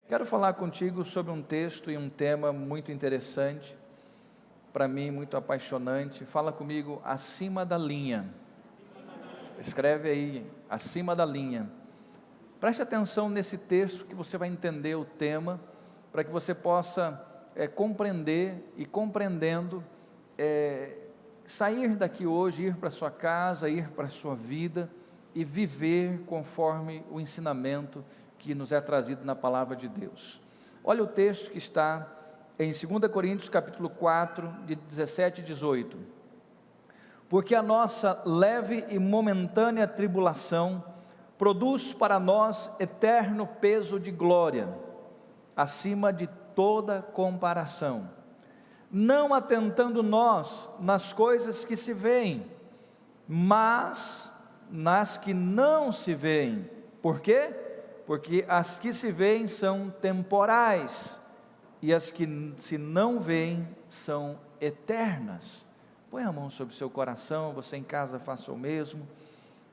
Quero falar contigo sobre um texto e um tema muito interessante, para mim muito apaixonante. Fala comigo, acima da linha. Escreve aí, acima da linha. Preste atenção nesse texto que você vai entender o tema, para que você possa compreender e compreendendo, sair daqui hoje, ir para sua casa, ir para a sua vida e viver conforme o ensinamento que nos é trazido na palavra de Deus. Olha o texto que está em 2 Coríntios capítulo 4, de 17 e 18. Porque a nossa leve e momentânea tribulação produz para nós eterno peso de glória, acima de toda comparação, não atentando nós nas coisas que se veem, mas nas que não se veem. Por quê? Porque as que se veem são temporais, e as que se não veem são eternas. Põe a mão sobre o seu coração, você em casa faça o mesmo.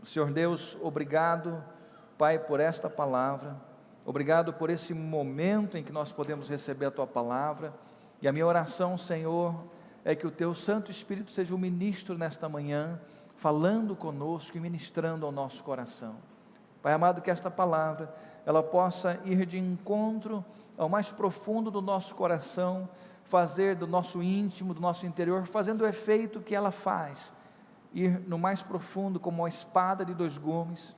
Senhor Deus, obrigado, Pai, por esta palavra, obrigado por esse momento em que nós podemos receber a Tua palavra, e a minha oração, Senhor, é que o Teu Santo Espírito seja o ministro nesta manhã, falando conosco e ministrando ao nosso coração. Pai amado, que esta palavra, ela possa ir de encontro ao mais profundo do nosso coração, fazer do nosso íntimo, do nosso interior, fazendo o efeito que ela faz, ir no mais profundo como uma espada de dois gumes,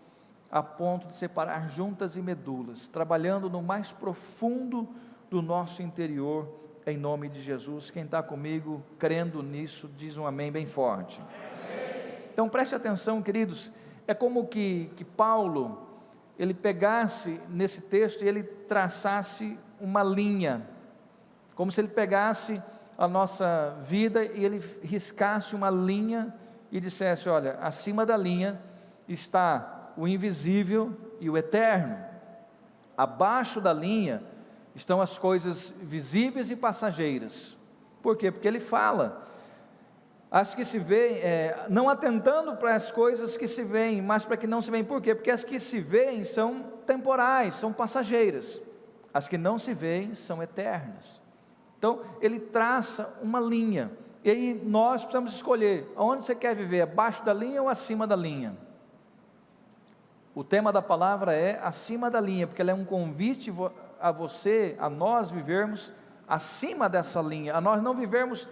a ponto de separar juntas e medulas, trabalhando no mais profundo do nosso interior, em nome de Jesus. Quem está comigo, crendo nisso, diz um amém bem forte. Então preste atenção, queridos, é como que Paulo, ele pegasse nesse texto e ele traçasse uma linha, como se ele pegasse a nossa vida e ele riscasse uma linha e dissesse, olha, acima da linha está o invisível e o eterno, abaixo da linha estão as coisas visíveis e passageiras. Por quê? Porque ele fala, as que se veem, não atentando para as coisas que se veem, mas para que não se veem. Por quê? Porque as que se veem são temporais, são passageiras, as que não se veem são eternas. Então ele traça uma linha, e aí nós precisamos escolher, aonde você quer viver, abaixo da linha ou acima da linha? O tema da palavra é acima da linha, porque ela é um convite a você, a nós vivermos acima dessa linha, a nós não vivermos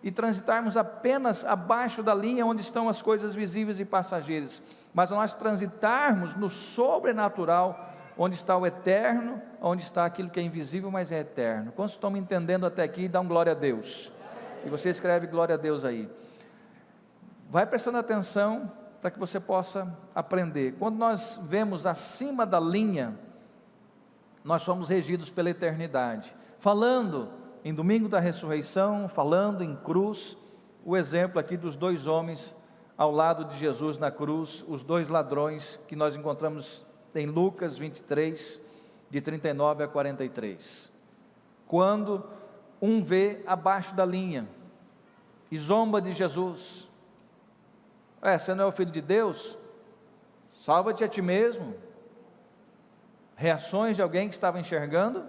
e transitarmos apenas abaixo da linha onde estão as coisas visíveis e passageiras, mas nós transitarmos no sobrenatural, onde está o eterno, onde está aquilo que é invisível, mas é eterno. Quantos estão me entendendo até aqui? Dá um glória a Deus, e você escreve glória a Deus aí, vai prestando atenção, para que você possa aprender. Quando nós vemos acima da linha, nós somos regidos pela eternidade, falando em domingo da ressurreição, falando em cruz, o exemplo aqui dos dois homens ao lado de Jesus na cruz, os dois ladrões que nós encontramos em Lucas 23, de 39 a 43, quando um vê abaixo da linha, e zomba de Jesus, você não é o Filho de Deus? Salva-te a ti mesmo. Reações de alguém que estava enxergando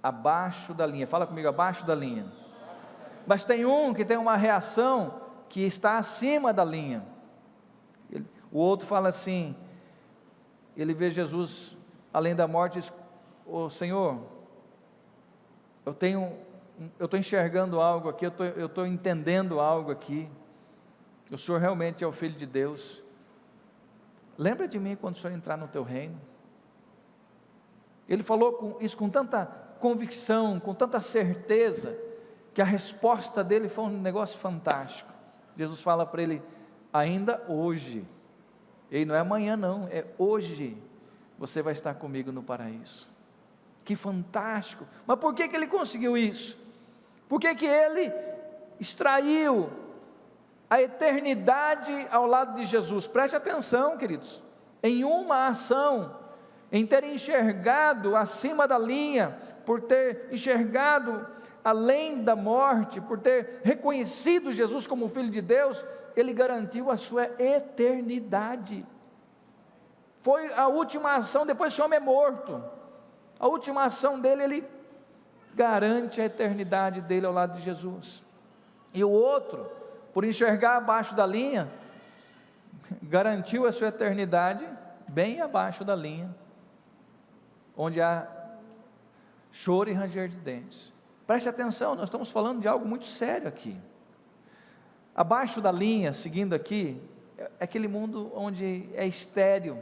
abaixo da linha, fala comigo, abaixo da linha. Mas tem um que tem uma reação que está acima da linha. O outro fala assim, ele vê Jesus além da morte e diz, Senhor, eu estou enxergando algo aqui, eu estou entendendo algo aqui, o Senhor realmente é o Filho de Deus, lembra de mim quando o Senhor entrar no teu reino. Ele falou isso com tanta convicção, com tanta certeza, que a resposta dele foi um negócio fantástico. Jesus fala para ele, ainda hoje, e não é amanhã não, é hoje, você vai estar comigo no paraíso. Que fantástico! Mas por que ele conseguiu isso? Por que ele extraiu a eternidade ao lado de Jesus? Preste atenção, queridos, em uma ação, em ter enxergado acima da linha, por ter enxergado além da morte, por ter reconhecido Jesus como Filho de Deus, ele garantiu a sua eternidade. Foi a última ação, depois esse homem é morto, A última ação dele, ele garante a eternidade dele ao lado de Jesus. E o outro, por enxergar abaixo da linha, garantiu a sua eternidade bem abaixo da linha, onde há choro e ranger de dentes. Preste atenção, nós estamos falando de algo muito sério aqui. Abaixo da linha, seguindo aqui, é aquele mundo onde é estéril,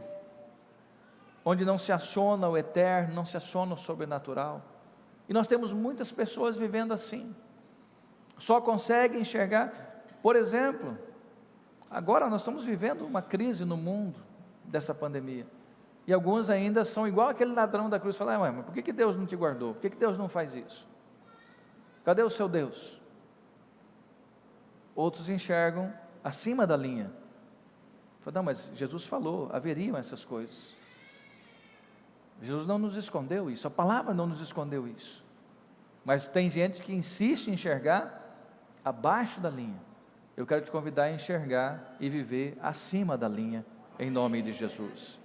onde não se aciona o eterno, não se aciona o sobrenatural. E nós temos muitas pessoas vivendo assim, só conseguem enxergar. Por exemplo, agora nós estamos vivendo uma crise no mundo dessa pandemia, e alguns ainda são igual aquele ladrão da cruz, falam, mas por que Deus não te guardou? Por que Deus não faz isso? Cadê o seu Deus? Outros enxergam acima da linha, falam, não, mas Jesus falou, haveriam essas coisas. Jesus não nos escondeu isso, a palavra não nos escondeu isso, mas tem gente que insiste em enxergar abaixo da linha. Eu quero te convidar a enxergar e viver acima da linha, em nome de Jesus,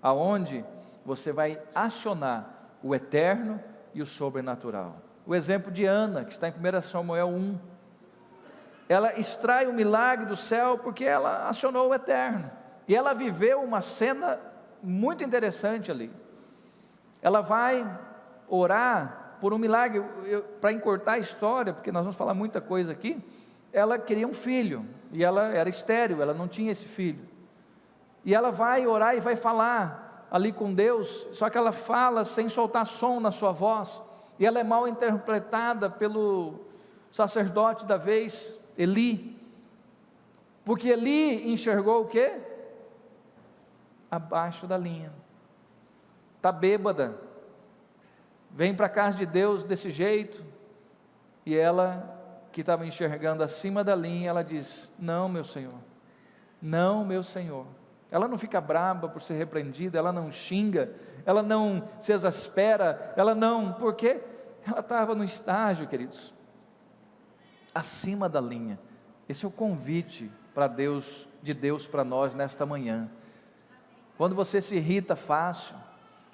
aonde você vai acionar o eterno e o sobrenatural. O exemplo de Ana, que está em 1 Samuel 1, ela extrai o milagre do céu, porque ela acionou o eterno, e ela viveu uma cena muito interessante ali. Ela vai orar por um milagre, para encurtar a história, porque nós vamos falar muita coisa aqui. Ela queria um filho, e ela era estéril, ela não tinha esse filho, e ela vai orar e vai falar ali com Deus, só que ela fala sem soltar som na sua voz, e ela é mal interpretada pelo sacerdote da vez, Eli, porque Eli enxergou o quê? Abaixo da linha. Está bêbada, vem para a casa de Deus desse jeito, e ela, que estava enxergando acima da linha, ela diz, não meu Senhor, não meu Senhor. Ela não fica brava por ser repreendida, ela não xinga, ela não se exaspera, ela não, porque ela estava no estágio, queridos, acima da linha. Esse é o convite para Deus, de Deus para nós nesta manhã. Quando você se irrita fácil,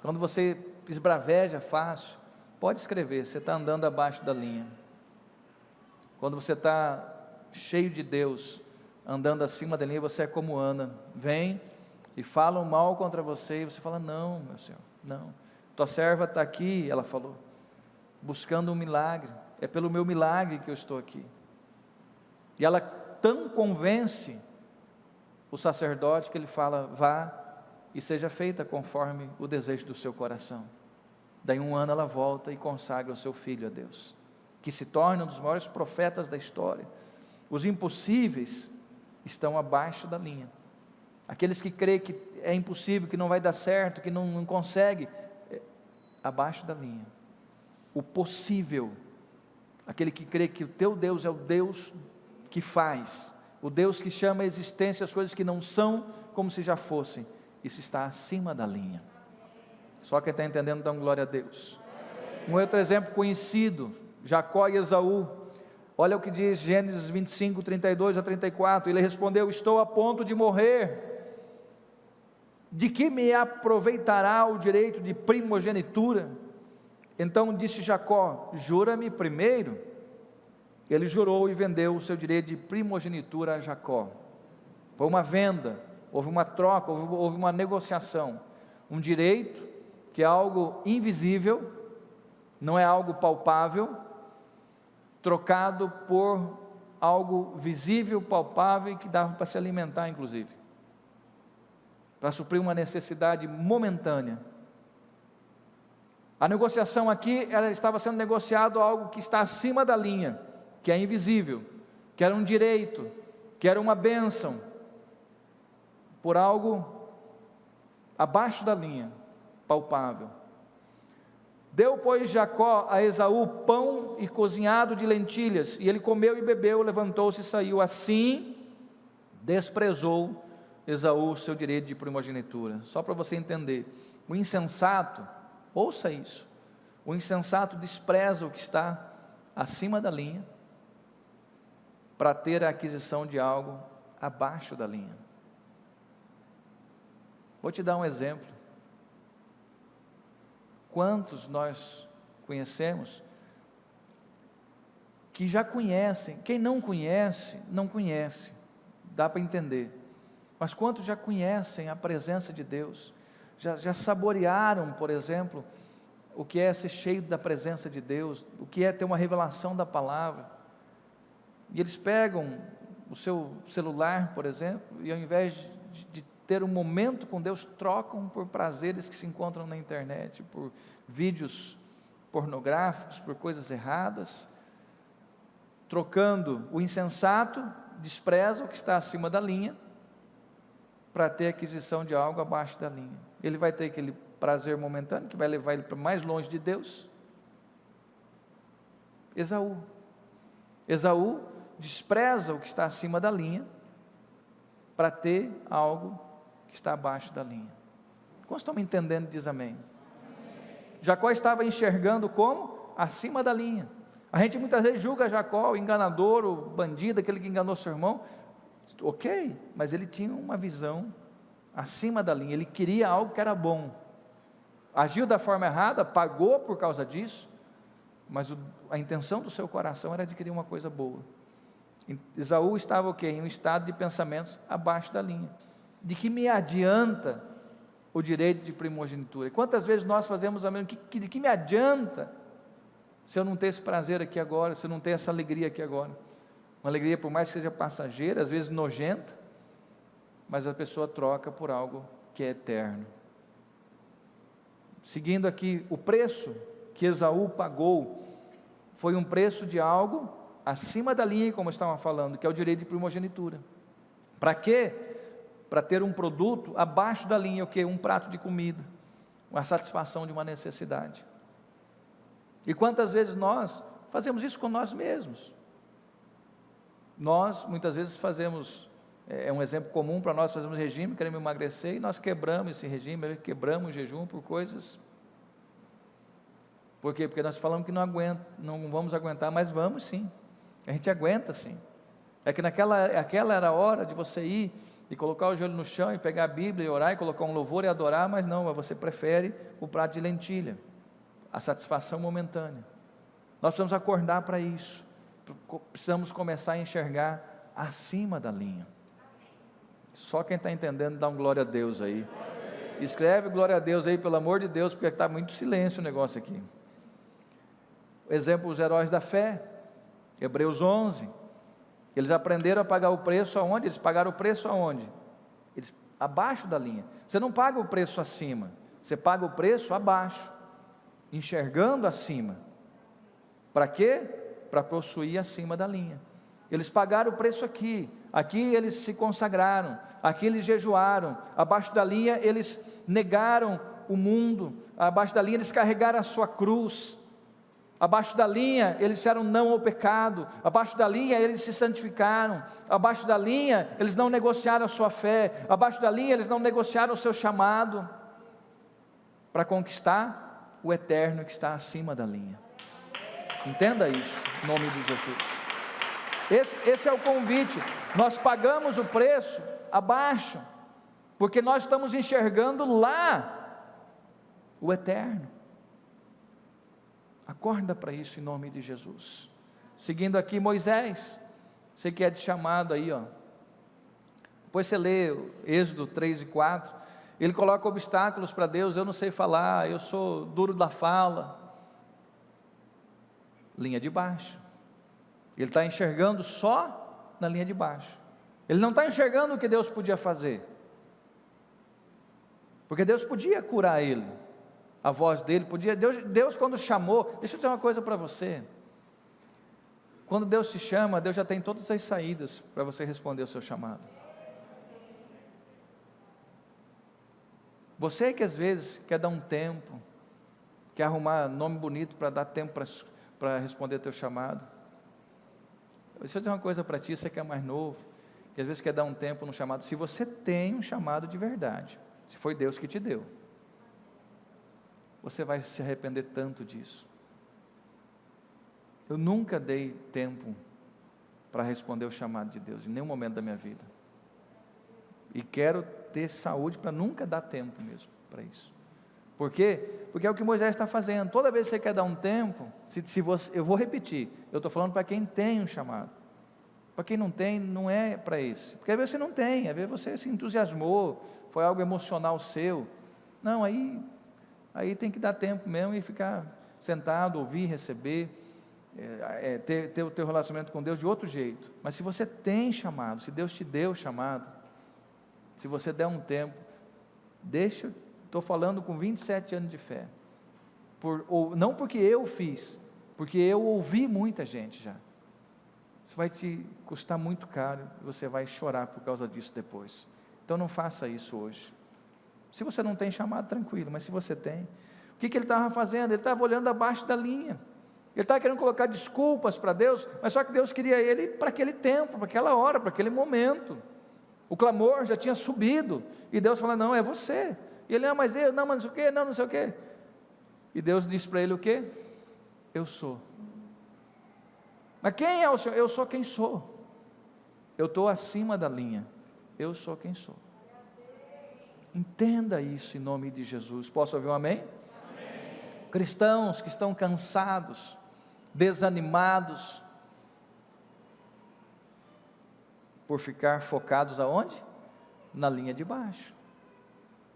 quando você esbraveja fácil, pode escrever, você está andando abaixo da linha. Quando você está cheio de Deus, andando acima da linha, você é como Ana, vem e falam mal contra você, e você fala, não meu Senhor, não, tua serva está aqui, ela falou, buscando um milagre, é pelo meu milagre que eu estou aqui. E ela tão convence o sacerdote, que ele fala, vá e seja feita conforme o desejo do seu coração. Daí um ano ela volta e consagra o seu filho a Deus, que se torna um dos maiores profetas da história. Os impossíveis estão abaixo da linha. Aqueles que creem que é impossível, que não vai dar certo, que não consegue, abaixo da linha. O possível, aquele que crê que o teu Deus é o Deus que faz, o Deus que chama a existência as coisas que não são como se já fossem, isso está acima da linha. Só quem está entendendo, dá glória a Deus. Um outro exemplo conhecido, Jacó e Esaú. Olha o que diz Gênesis 25, 32 a 34, ele respondeu, estou a ponto de morrer, de que me aproveitará o direito de primogenitura? Então disse Jacó, jura-me primeiro. Ele jurou e vendeu o seu direito de primogenitura a Jacó. Foi uma venda, houve uma troca, houve uma negociação. Um direito que é algo invisível, não é algo palpável, trocado por algo visível, palpável, e que dava para se alimentar inclusive, para suprir uma necessidade momentânea. A negociação aqui, ela estava sendo negociado algo que está acima da linha, que é invisível, que era um direito, que era uma bênção, por algo abaixo da linha, palpável. Deu, pois, Jacó a Esaú pão e cozinhado de lentilhas, e ele comeu e bebeu, levantou-se e saiu. Assim, desprezou Esaú seu direito de primogenitura. Só para você entender, o insensato, ouça isso, o insensato despreza o que está acima da linha, para ter a aquisição de algo abaixo da linha. Vou te dar um exemplo. Quantos nós conhecemos que já conhecem? Quem não conhece, não conhece, dá para entender. Mas quantos já conhecem a presença de Deus? Já saborearam, por exemplo, o que é ser cheio da presença de Deus, o que é ter uma revelação da palavra. E eles pegam o seu celular, por exemplo, e ao invés de ter um momento com Deus, trocam por prazeres que se encontram na internet, por vídeos pornográficos, por coisas erradas, trocando o insensato, despreza o que está acima da linha, para ter aquisição de algo abaixo da linha. Ele vai ter aquele prazer momentâneo, que vai levar ele para mais longe de Deus. Esaú despreza o que está acima da linha, para ter algo que está abaixo da linha. Quantos estão me entendendo? Diz amém. Jacó estava enxergando como? Acima da linha. A gente muitas vezes julga Jacó, o enganador, o bandido, aquele que enganou seu irmão. Ok, mas ele tinha uma visão acima da linha, ele queria algo que era bom, agiu da forma errada, pagou por causa disso, mas a intenção do seu coração era adquirir uma coisa boa. Esaú estava o quê? Em um estado de pensamentos abaixo da linha. De que me adianta o direito de primogenitura? E quantas vezes nós fazemos a mesma, de que me adianta se eu não ter esse prazer aqui agora, se eu não ter essa alegria aqui agora? Uma alegria, por mais que seja passageira, às vezes nojenta, mas a pessoa troca por algo que é eterno. Seguindo aqui, o preço que Esaú pagou foi um preço de algo acima da linha, como estavam falando, que é o direito de primogenitura. Para quê? Para ter um produto abaixo da linha, o quê? Um prato de comida, uma satisfação de uma necessidade. E quantas vezes nós fazemos isso com nós mesmos? Nós, muitas vezes fazemos, é um exemplo comum para nós, fazemos regime, queremos emagrecer, e nós quebramos esse regime, quebramos o jejum por coisas. Por quê? Porque nós falamos que não vamos aguentar, mas vamos sim, a gente aguenta sim. É que aquela era a hora de você ir, e colocar o joelho no chão, e pegar a Bíblia, e orar, e colocar um louvor, e adorar, mas não, você prefere o prato de lentilha, a satisfação momentânea. Nós precisamos acordar para isso, precisamos começar a enxergar acima da linha. Só quem está entendendo, dá um glória a Deus aí. Escreve glória a Deus aí, pelo amor de Deus, porque está muito silêncio o negócio aqui. Exemplo, os heróis da fé, Hebreus 11, eles aprenderam a pagar o preço aonde? Eles pagaram o preço aonde? Eles, abaixo da linha. Você não paga o preço acima, você paga o preço abaixo, enxergando acima. Para quê? Para possuir acima da linha. Eles pagaram o preço aqui eles se consagraram, aqui eles jejuaram, abaixo da linha eles negaram o mundo, abaixo da linha eles carregaram a sua cruz, abaixo da linha eles disseram não ao pecado, abaixo da linha eles se santificaram, abaixo da linha eles não negociaram a sua fé, abaixo da linha eles não negociaram o seu chamado, para conquistar o eterno que está acima da linha. Entenda isso, em nome de Jesus. Esse é o convite. Nós pagamos o preço abaixo, porque nós estamos enxergando lá o eterno. Acorda para isso em nome de Jesus. Seguindo aqui Moisés, você que é de chamado aí, ó. Depois você lê Êxodo 3 e 4, ele coloca obstáculos para Deus. Eu não sei falar, eu sou duro da fala. Linha de baixo. Ele está enxergando só na linha de baixo. Ele não está enxergando o que Deus podia fazer, porque Deus podia curar ele, a voz dele podia, Deus quando chamou, deixa eu dizer uma coisa para você, quando Deus te chama, Deus já tem todas as saídas para você responder o seu chamado. Você que às vezes quer dar um tempo, quer arrumar nome bonito para dar tempo para responder o teu chamado, deixa eu dizer uma coisa para ti, você que é mais novo, que às vezes quer dar um tempo no chamado, se você tem um chamado de verdade, se foi Deus que te deu, você vai se arrepender tanto disso. Eu nunca dei tempo para responder o chamado de Deus, em nenhum momento da minha vida, e quero ter saúde para nunca dar tempo mesmo para isso. Por quê? Porque é o que Moisés está fazendo. Toda vez que você quer dar um tempo, eu vou repetir, eu estou falando para quem tem um chamado. Para quem não tem, não é para esse. Porque às vezes você não tem, às vezes você se entusiasmou, foi algo emocional seu. Não, aí tem que dar tempo mesmo e ficar sentado, ouvir, receber, ter o teu relacionamento com Deus de outro jeito. Mas se você tem chamado, se Deus te deu chamado, se você der um tempo, estou falando com 27 anos de fé, não porque eu fiz, porque eu ouvi muita gente já. Isso vai te custar muito caro, você vai chorar por causa disso depois. Então não faça isso hoje. Se você não tem chamado, tranquilo, mas se você tem, o que ele estava fazendo? Ele estava olhando abaixo da linha, ele estava querendo colocar desculpas para Deus, mas só que Deus queria ele para aquele tempo, para aquela hora, para aquele momento. O clamor já tinha subido, e Deus falou, não, é você. E ele, mas não sei o quê, não sei o quê. E Deus disse para ele o quê? Eu sou. Mas quem é o Senhor? Eu sou quem sou. Eu estou acima da linha. Eu sou quem sou. Entenda isso em nome de Jesus. Posso ouvir um amém? Amém. Cristãos que estão cansados, desanimados, por ficar focados aonde? Na linha de baixo.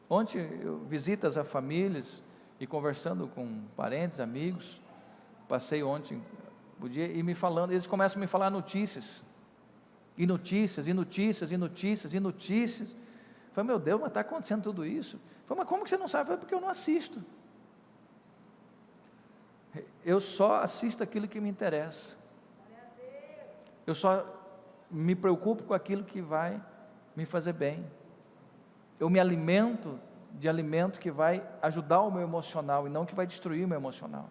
Ontem eu visitas a famílias e conversando com parentes, amigos, passei ontem o dia e eles começam a me falar notícias, e notícias, e notícias, e notícias, e notícias. Eu falei, meu Deus, mas está acontecendo tudo isso? Eu falei, mas como que você não sabe? Eu falei, porque eu não assisto. Eu só assisto aquilo que me interessa. Eu só me preocupo com aquilo que vai me fazer bem. Eu me alimento de alimento que vai ajudar o meu emocional e não que vai destruir o meu emocional.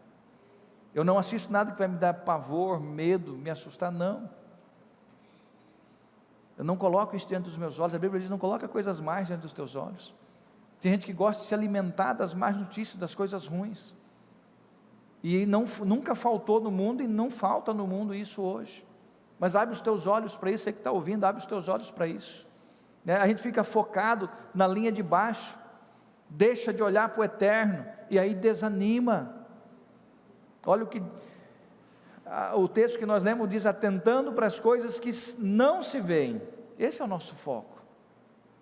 Eu não assisto nada que vai me dar pavor, medo, me assustar, não. Eu não coloco isso diante dos meus olhos. A Bíblia diz, não coloca coisas más diante dos teus olhos. Tem gente que gosta de se alimentar das más notícias, das coisas ruins. E nunca faltou no mundo e não falta no mundo isso hoje. Mas abre os teus olhos para isso, você que está ouvindo, abre os teus olhos para isso. A gente fica focado na linha de baixo, deixa de olhar para o eterno, e aí desanima. Olha o texto que nós lemos diz, atentando para as coisas que não se veem. Esse é o nosso foco.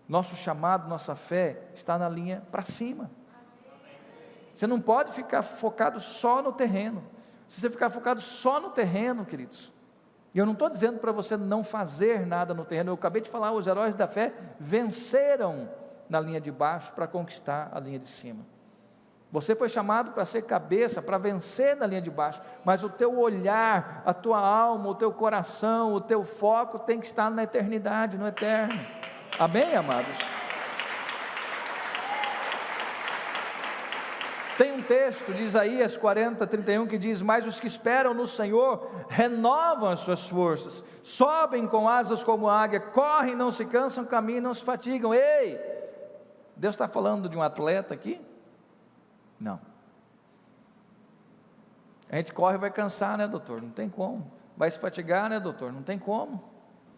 Nosso chamado, nossa fé está na linha para cima. Você não pode ficar focado só no terreno. Se você ficar focado só no terreno, queridos, e eu não estou dizendo para você não fazer nada no terreno, eu acabei de falar, os heróis da fé venceram na linha de baixo para conquistar a linha de cima. Você foi chamado para ser cabeça, para vencer na linha de baixo, mas o teu olhar, a tua alma, o teu coração, o teu foco tem que estar na eternidade, no eterno. Amém, amados? Tem um texto de Isaías 40, 31 que diz, mas os que esperam no Senhor renovam as suas forças, sobem com asas como águia, correm, não se cansam, caminham, não se fatigam. Ei, Deus está falando de um atleta aqui? Não. A gente corre e vai cansar, né, doutor? Não tem como. Vai se fatigar, né, doutor? Não tem como.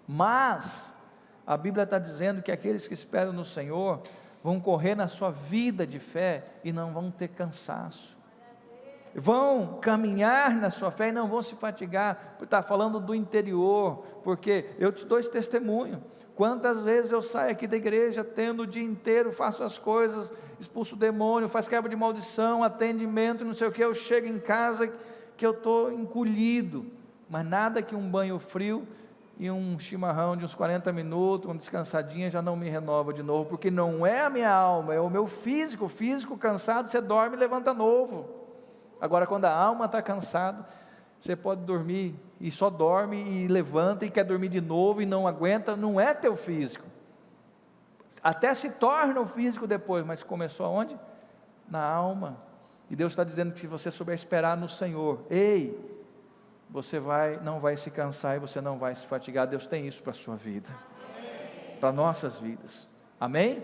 Mas a Bíblia está dizendo que aqueles que esperam no Senhor vão correr na sua vida de fé e não vão ter cansaço. Vão caminhar na sua fé e não vão se fatigar. Está falando do interior, porque eu te dou esse testemunho. Quantas vezes eu saio aqui da igreja, tendo o dia inteiro, faço as coisas, expulso o demônio, faço quebra de maldição, atendimento, não sei o que, eu chego em casa que eu estou encolhido, mas nada que um banho frio e um chimarrão de uns 40 minutos, uma descansadinha já não me renova de novo, porque não é a minha alma, é o meu físico. O físico cansado, você dorme e levanta novo. Agora quando a alma está cansada, você pode dormir e só dorme e levanta e quer dormir de novo e não aguenta, não é teu físico. Até se torna o físico depois, mas começou aonde? Na alma. E Deus está dizendo que se você souber esperar no Senhor, você não vai se cansar e você não vai se fatigar. Deus tem isso para a sua vida, para nossas vidas. Amém? Amém?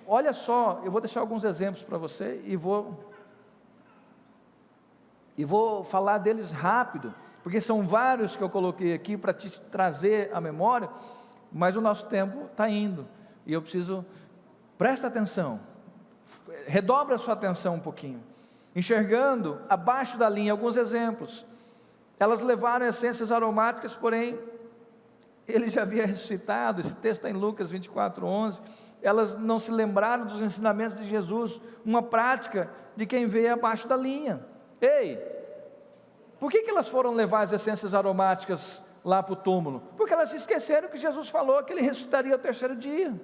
Olha só, eu vou deixar alguns exemplos para você e vou falar deles rápido, porque são vários que eu coloquei aqui para te trazer a memória, mas o nosso tempo está indo, e eu preciso, presta atenção, Redobra a sua atenção um pouquinho. Enxergando abaixo da linha, alguns exemplos. Elas levaram essências aromáticas, porém, ele já havia ressuscitado. Esse texto está em Lucas 24:11. Elas não se lembraram dos ensinamentos de Jesus, uma prática de quem veio abaixo da linha. Ei, por que elas foram levar as essências aromáticas lá para o túmulo? Porque elas esqueceram que Jesus falou que ele ressuscitaria ao terceiro dia.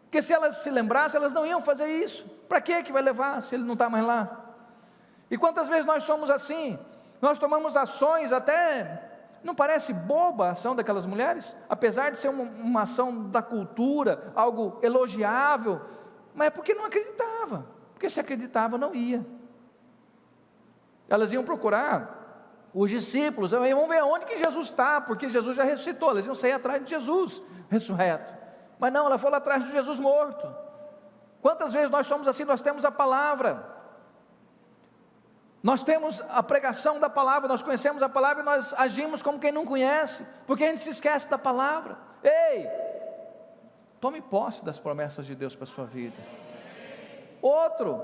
Porque se elas se lembrassem, elas não iam fazer isso. Para que vai levar, se ele não está mais lá? E quantas vezes nós somos assim? Nós tomamos ações até... Não parece boba a ação daquelas mulheres? Apesar de ser uma ação da cultura, algo elogiável, mas é porque não acreditava. Porque se acreditava, não ia. Elas iam procurar os discípulos, vamos ver onde que Jesus está, porque Jesus já ressuscitou. Elas iam sair atrás de Jesus ressurreto. Mas não, ela foi lá atrás de Jesus morto. Quantas vezes nós somos assim? Nós temos a palavra, nós temos a pregação da palavra, nós conhecemos a palavra e nós agimos como quem não conhece, porque a gente se esquece da palavra. Ei, tome posse das promessas de Deus para a sua vida. Outro,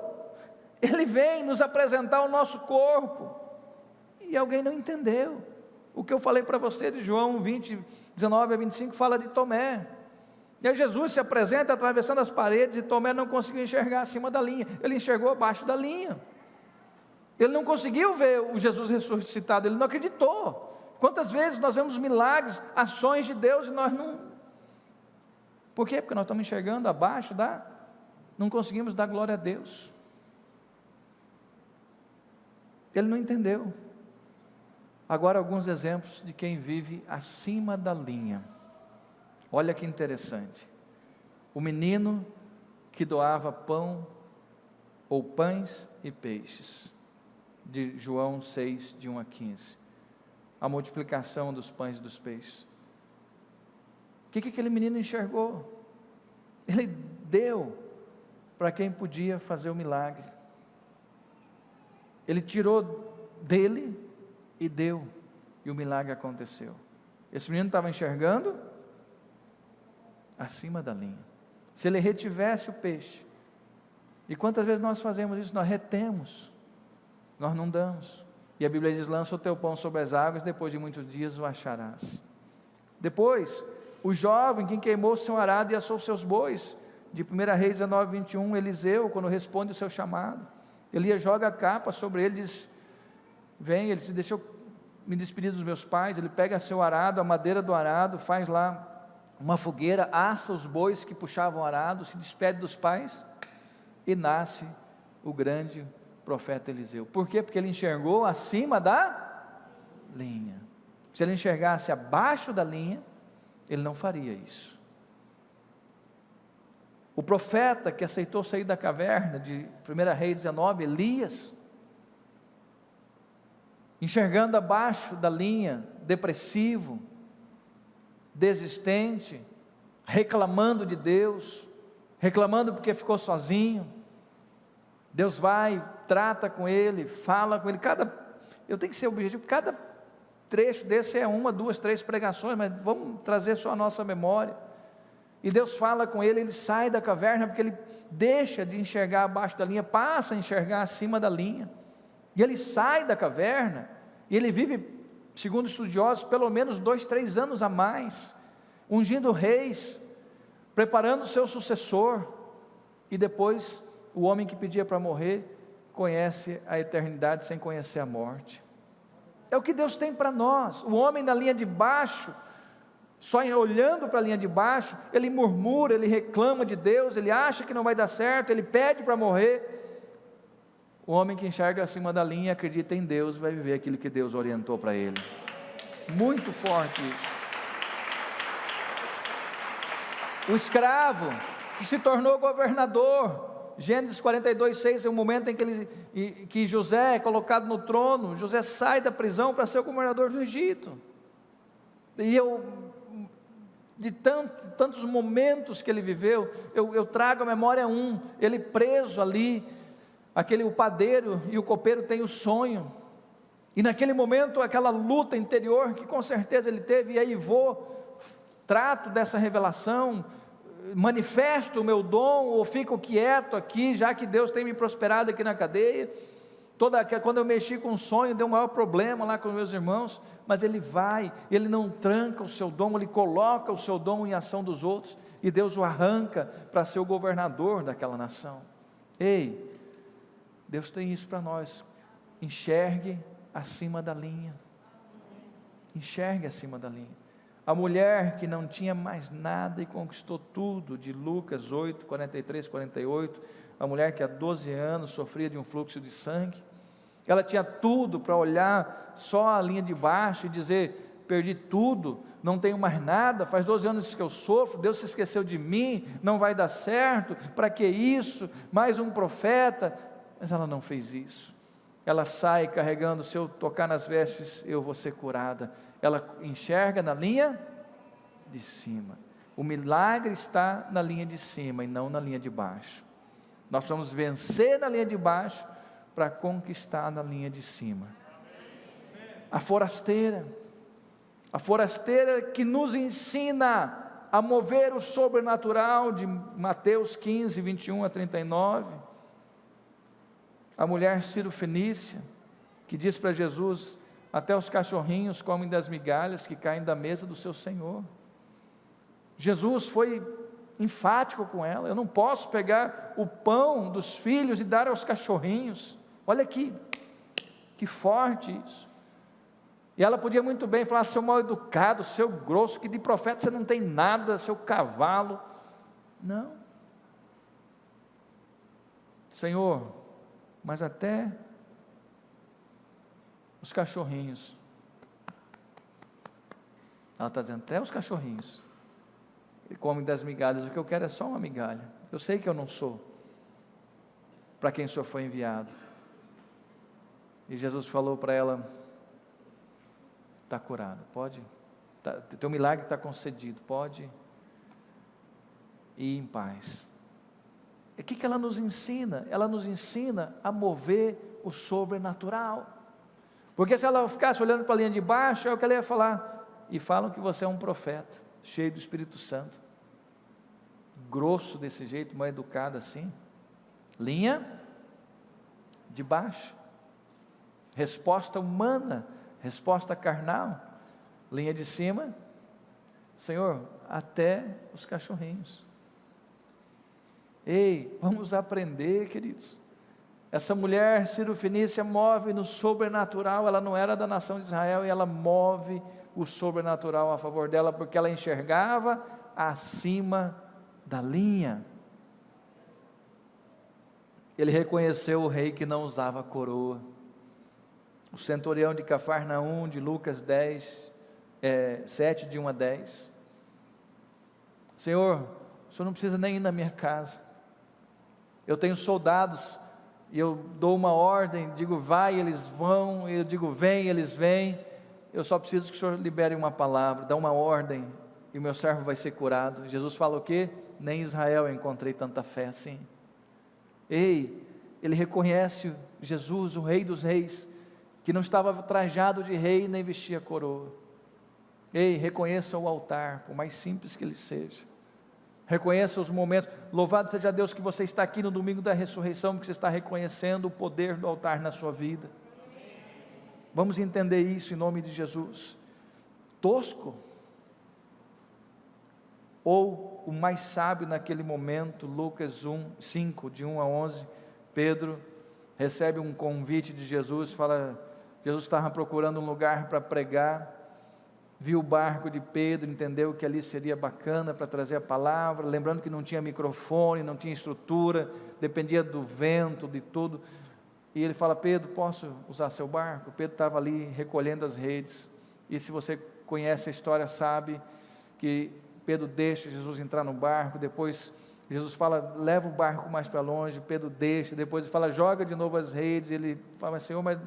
ele vem nos apresentar o nosso corpo, e alguém não entendeu. O que eu falei para você de João 20, 19 a 25, fala de Tomé. E aí Jesus se apresenta atravessando as paredes, e Tomé não conseguiu enxergar acima da linha, ele enxergou abaixo da linha. Ele não conseguiu ver o Jesus ressuscitado, ele não acreditou. Quantas vezes nós vemos milagres, ações de Deus, e nós não... Por quê? Porque nós estamos enxergando abaixo não conseguimos dar glória a Deus. Ele não entendeu. Agora alguns exemplos de quem vive acima da linha. Olha que interessante. O menino que doava pão, ou pães e peixes, de João 6, de 1 a 15. A multiplicação dos pães e dos peixes. O que aquele menino enxergou? Ele deu para quem podia fazer o milagre. Ele tirou dele e deu, e o milagre aconteceu. Esse menino estava enxergando acima da linha. Se ele retivesse o peixe, e quantas vezes nós fazemos isso? Nós retemos, nós não damos. E a Bíblia diz: lança o teu pão sobre as águas, depois de muitos dias o acharás. Depois, o jovem que queimou seu arado e assou seus bois, de 1 Reis 19, 21, Eliseu, quando responde o seu chamado, Elias joga a capa sobre ele, diz: vem, ele se deixou me despedir dos meus pais. Ele pega seu arado, a madeira do arado, faz lá uma fogueira, assa os bois que puxavam o arado, se despede dos pais, e nasce o grande profeta Eliseu. Por quê? Porque ele enxergou acima da linha. Se ele enxergasse abaixo da linha, ele não faria isso. O profeta que aceitou sair da caverna, de 1 Reis 19, Elias, enxergando abaixo da linha, depressivo, desistente, reclamando de Deus, reclamando porque ficou sozinho. Deus vai, trata com ele, fala com ele. Eu tenho que ser objetivo, cada trecho desse é 1, 2, 3 pregações, mas vamos trazer só a nossa memória. E Deus fala com ele, ele sai da caverna, porque ele deixa de enxergar abaixo da linha, passa a enxergar acima da linha, e ele sai da caverna, e ele vive, segundo estudiosos, pelo menos 2, 3 anos a mais, ungindo reis, preparando o seu sucessor, e depois, o homem que pedia para morrer, conhece a eternidade sem conhecer a morte. É o que Deus tem para nós. O homem na linha de baixo, só olhando para a linha de baixo, ele murmura, ele reclama de Deus, ele acha que não vai dar certo, ele pede para morrer. O homem que enxerga acima da linha, acredita em Deus, vai viver aquilo que Deus orientou para ele. Muito forte isso. O escravo que se tornou governador, Gênesis 42, 6, é o momento em que José é colocado no trono. José sai da prisão para ser o governador do Egito. E de tantos momentos que ele viveu, eu trago à memória ele preso ali, o padeiro e o copeiro têm o sonho, e naquele momento aquela luta interior que com certeza ele teve, e aí trato dessa revelação, manifesto o meu dom ou fico quieto aqui, já que Deus tem me prosperado aqui na cadeia. Quando eu mexi com um sonho, deu um maior problema lá com meus irmãos, mas ele vai, ele não tranca o seu dom, ele coloca o seu dom em ação dos outros, e Deus o arranca para ser o governador daquela nação. Ei, Deus tem isso para nós. Enxergue acima da linha. Enxergue acima da linha. A mulher que não tinha mais nada e conquistou tudo, de Lucas 8, 43, 48, a mulher que há 12 anos sofria de um fluxo de sangue, ela tinha tudo para olhar só a linha de baixo e dizer: perdi tudo, não tenho mais nada, faz 12 anos que eu sofro, Deus se esqueceu de mim, não vai dar certo, para que isso, mais um profeta? Mas ela não fez isso. Ela sai carregando: se eu tocar nas vestes, eu vou ser curada. Ela enxerga na linha de cima. O milagre está na linha de cima e não na linha de baixo. Nós vamos vencer na linha de baixo para conquistar na linha de cima. A forasteira que nos ensina a mover o sobrenatural, de Mateus 15, 21 a 39. A mulher Ciro-fenícia, que diz para Jesus: até os cachorrinhos comem das migalhas que caem da mesa do seu Senhor. Jesus foi enfático com ela: eu não posso pegar o pão dos filhos e dar aos cachorrinhos. Olha aqui, que forte isso. E ela podia muito bem falar: seu mal educado, seu grosso, que de profeta você não tem nada, seu cavalo. Não. Senhor, mas até os cachorrinhos, ela está dizendo, até os cachorrinhos comem das migalhas. O que eu quero é só uma migalha. Eu sei que eu não sou para quem o Senhor foi enviado. E Jesus falou para ela: está curado, pode, teu milagre está concedido, pode ir em paz. E o que ela nos ensina? Ela nos ensina a mover o sobrenatural. Porque se ela ficasse olhando para a linha de baixo, é o que ela ia falar: e falam que você é um profeta, cheio do Espírito Santo. Grosso desse jeito, mal educado assim. Linha de baixo. Resposta humana, resposta carnal. Linha de cima: Senhor, até os cachorrinhos. Ei, vamos aprender, queridos. Essa mulher Ciro-fenícia move no sobrenatural. Ela não era da nação de Israel, e ela move o sobrenatural a favor dela, porque ela enxergava acima da linha. Ele reconheceu o rei que não usava coroa. O centurião de Cafarnaum, de Lucas 10, 7, de 1 a 10. Senhor, o Senhor não precisa nem ir na minha casa. Eu tenho soldados, e eu dou uma ordem, digo vai, eles vão, eu digo vem, eles vêm. Eu só preciso que o Senhor libere uma palavra, dá uma ordem, e o meu servo vai ser curado. Jesus fala o quê? Nem em Israel eu encontrei tanta fé assim. Ei, ele reconhece Jesus, o Rei dos Reis, que não estava trajado de rei, nem vestia coroa. Ei, reconheça o altar, por mais simples que ele seja. Reconheça os momentos. Louvado seja Deus que você está aqui no domingo da ressurreição, que você está reconhecendo o poder do altar na sua vida. Vamos entender isso em nome de Jesus. Tosco, ou o mais sábio naquele momento, Lucas 5, de 1 a 11, Pedro recebe um convite de Jesus, Jesus estava procurando um lugar para pregar, viu o barco de Pedro, entendeu que ali seria bacana para trazer a palavra, lembrando que não tinha microfone, não tinha estrutura, dependia do vento, de tudo, e ele fala: Pedro, posso usar seu barco? Pedro estava ali recolhendo as redes, e se você conhece a história, sabe que Pedro deixa Jesus entrar no barco, depois Jesus fala: leva o barco mais para longe, Pedro deixa, depois ele fala: joga de novo as redes, ele fala: Senhor, mas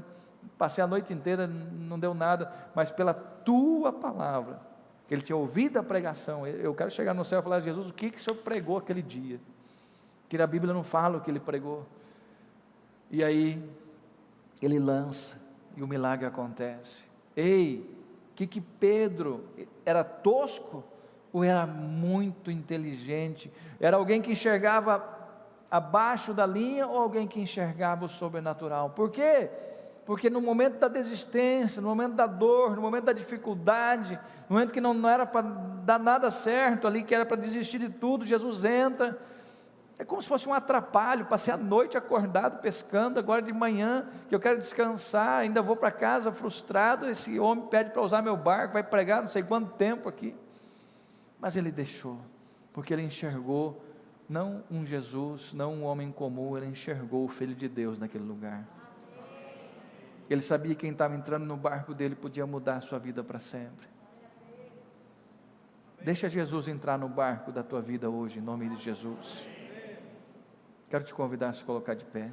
passei a noite inteira, não deu nada, mas pela tua palavra, que ele tinha ouvido a pregação, eu quero chegar no céu e falar: Jesus, o que o Senhor pregou aquele dia? Que a Bíblia não fala o que ele pregou. E aí, ele lança, e o milagre acontece. Ei, que Pedro era tosco, ou era muito inteligente? Era alguém que enxergava abaixo da linha ou alguém que enxergava o sobrenatural? Por quê? Porque no momento da desistência, no momento da dor, no momento da dificuldade, no momento que não era para dar nada certo ali, que era para desistir de tudo, Jesus entra. É como se fosse um atrapalho. Passei a noite acordado pescando, agora de manhã que eu quero descansar, ainda vou para casa frustrado, esse homem pede para usar meu barco, vai pregar não sei quanto tempo aqui. Mas ele deixou, porque ele enxergou não um Jesus, não um homem comum, ele enxergou o Filho de Deus naquele lugar. Ele sabia que quem estava entrando no barco dele podia mudar a sua vida para sempre. Deixa Jesus entrar no barco da tua vida hoje, em nome de Jesus. Quero te convidar a se colocar de pé.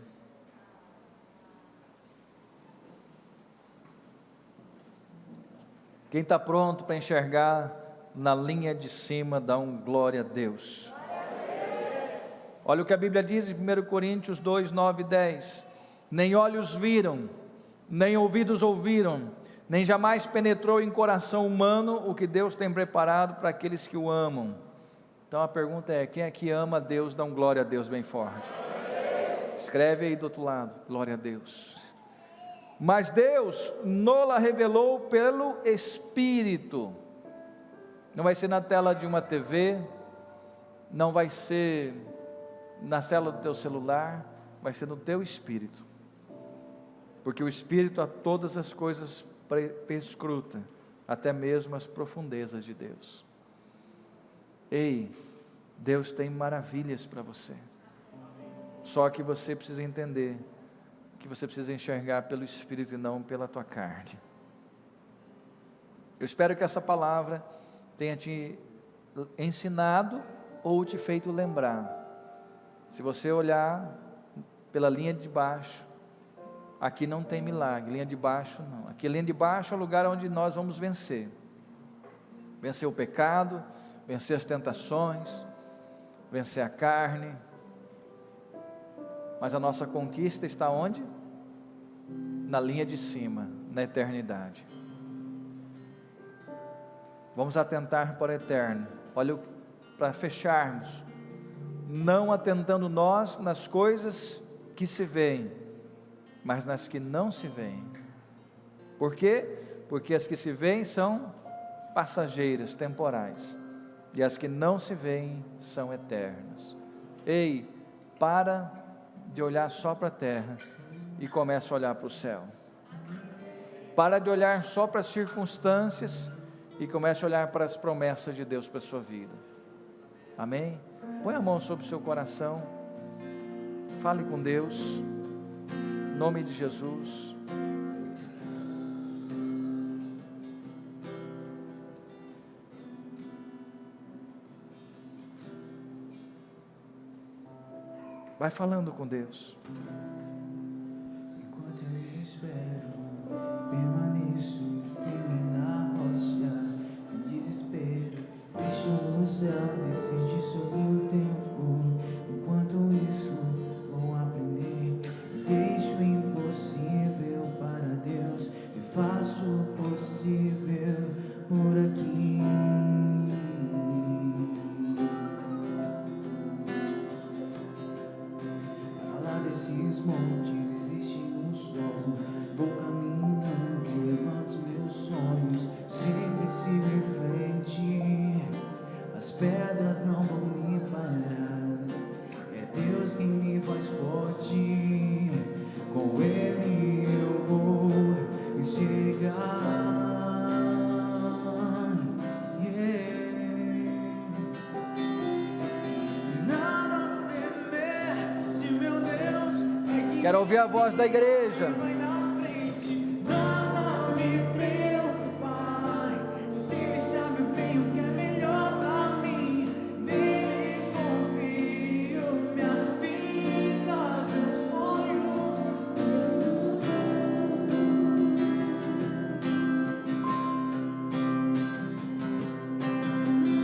Quem está pronto para enxergar na linha de cima, dá um glória a Deus. Olha o que a Bíblia diz em 1 Coríntios 2, 9 e 10. Nem olhos viram, nem ouvidos ouviram, nem jamais penetrou em coração humano o que Deus tem preparado para aqueles que o amam. Então a pergunta é, quem é que ama a Deus? Dá um glória a Deus bem forte. Escreve aí do outro lado, glória a Deus. Mas Deus nos revelou pelo Espírito. Não vai ser na tela de uma TV, não vai ser na cela do teu celular, vai ser no teu espírito. Porque o Espírito a todas as coisas perscruta, até mesmo as profundezas de Deus. Ei, Deus tem maravilhas para você. Só que você precisa entender que você precisa enxergar pelo Espírito e não pela tua carne. Eu espero que essa palavra tenha te ensinado ou te feito lembrar. Se você olhar pela linha de baixo, aqui não tem milagre, linha de baixo não. Aqui a linha de baixo é o lugar onde nós vamos vencer. Vencer o pecado, vencer as tentações, vencer a carne. Mas a nossa conquista está onde? Na linha de cima, na eternidade. Vamos atentar para o eterno. Olha, para fecharmos, não atentando nós nas coisas que se veem, mas nas que não se veem. Por quê? Porque as que se veem são passageiras, temporais, e as que não se veem são eternas. Ei, para de olhar só para a terra e começa a olhar para o céu. Para de olhar só para as circunstâncias e comece a olhar para as promessas de Deus para a sua vida. Amém? Põe a mão sobre o seu coração, fale com Deus, em nome de Jesus. Vai falando com Deus. Enquanto eu espero, permaneço firme na rocha. Sem desespero, deixo o céu decidir sobre o tempo. Enquanto isso, vou aprender. Deixo o impossível para Deus e faço o possível por aqui. Desses montes existe um sol. Vou caminhando, levanto os meus sonhos. Sempre sigo em frente. As pedras não vão me parar. É Deus quem me faz forte. Com Ele eu vou chegar. Quero ouvir a voz da igreja. Nada me preocupa. Se Ele sabe bem o que é melhor pra mim, nele confio. Minha vida, meus sonhos.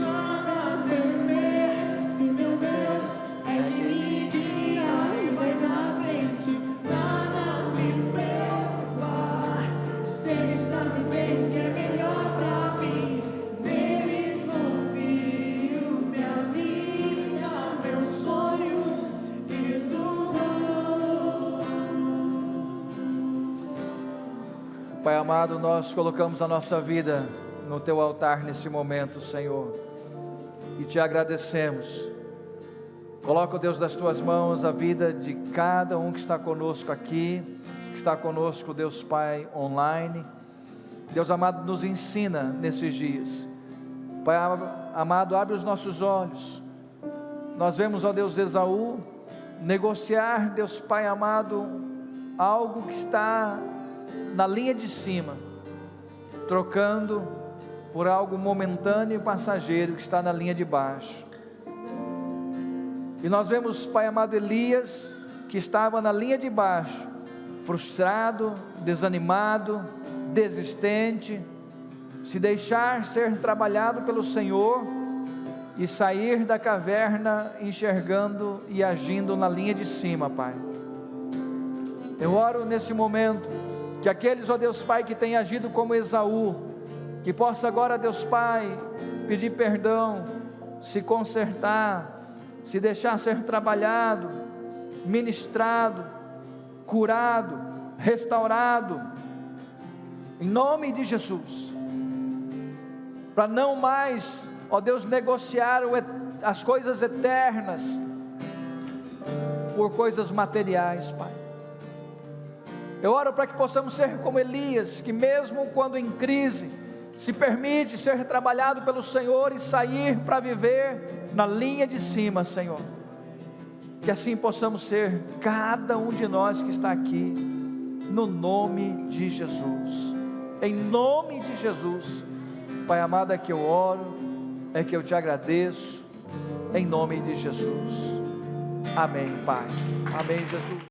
Nada temer, se meu Deus é quem me guia e vai na frente. Nada me preocupa. Pai amado, nós colocamos a nossa vida no Teu altar nesse momento, Senhor, e Te agradecemos. Coloca, Deus, das Tuas mãos a vida de cada um que está conosco aqui, que está conosco, Deus Pai, online. Deus amado, nos ensina nesses dias. Pai amado, abre os nossos olhos. Nós vemos, ó Deus, Esaú negociar, Deus Pai amado, algo que está na linha de cima, trocando por algo momentâneo e passageiro que está na linha de baixo. E nós vemos, Pai amado, Elias, que estava na linha de baixo, frustrado, desanimado, desistente, se deixar ser trabalhado pelo Senhor e sair da caverna enxergando e agindo na linha de cima, Pai. Eu oro nesse momento que aqueles, ó Deus Pai, que têm agido como Esaú, que possa agora, Deus Pai, pedir perdão, se consertar, se deixar ser trabalhado, ministrado, curado, restaurado, em nome de Jesus, para não mais, ó Deus, negociar as coisas eternas por coisas materiais, Pai. Eu oro para que possamos ser como Elias, que mesmo quando em crise, se permite ser trabalhado pelo Senhor e sair para viver na linha de cima, Senhor. Que assim possamos ser cada um de nós que está aqui, no nome de Jesus. Em nome de Jesus, Pai amado, é que eu oro, é que eu te agradeço, em nome de Jesus. Amém, Pai. Amém, Jesus.